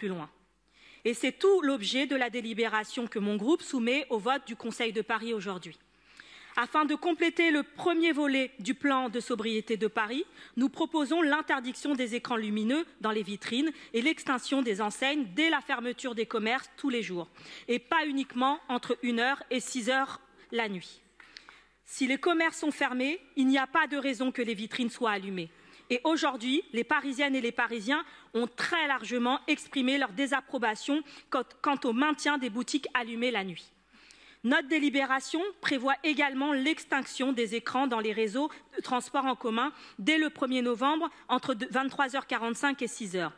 plus loin. Et c'est tout l'objet de la délibération que mon groupe soumet au vote du Conseil de Paris aujourd'hui. Afin de compléter le premier volet du plan de sobriété de Paris, nous proposons l'interdiction des écrans lumineux dans les vitrines et l'extinction des enseignes dès la fermeture des commerces tous les jours, et pas uniquement entre 1h et 6h la nuit. Si les commerces sont fermés, il n'y a pas de raison que les vitrines soient allumées. Et aujourd'hui, les Parisiennes et les Parisiens ont très largement exprimé leur désapprobation quant au maintien des boutiques allumées la nuit. Notre délibération prévoit également l'extinction des écrans dans les réseaux de transport en commun dès le 1er novembre entre 23h45 et 6h.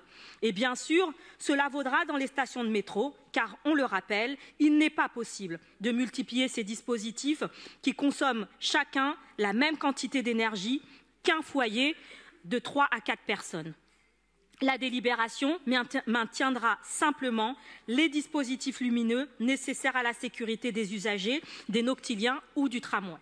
Et bien sûr, cela vaudra dans les stations de métro, car, on le rappelle, il n'est pas possible de multiplier ces dispositifs qui consomment chacun la même quantité d'énergie qu'un foyer de 3 à 4 personnes. La délibération maintiendra simplement les dispositifs lumineux nécessaires à la sécurité des usagers, des noctiliens ou du tramway.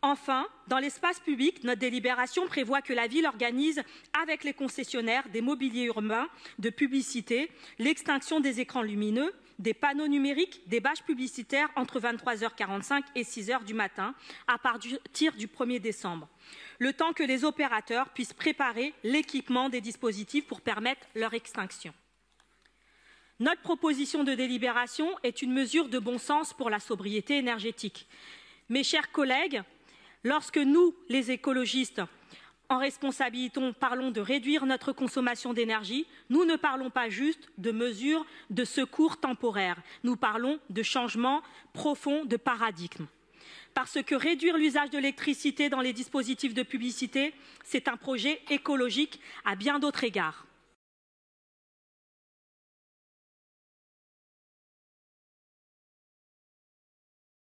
Enfin, dans l'espace public, notre délibération prévoit que la ville organise avec les concessionnaires des mobiliers urbains de publicité l'extinction des écrans lumineux, des panneaux numériques, des bâches publicitaires entre 23h45 et 6h du matin à partir du 1er décembre. Le temps que les opérateurs puissent préparer l'équipement des dispositifs pour permettre leur extinction. Notre proposition de délibération est une mesure de bon sens pour la sobriété énergétique. Mes chers collègues, lorsque nous, les écologistes, en responsabilité, parlons de réduire notre consommation d'énergie, nous ne parlons pas juste de mesures de secours temporaires, nous parlons de changements profonds de paradigme. Parce que réduire l'usage de l'électricité dans les dispositifs de publicité, c'est un projet écologique à bien d'autres égards.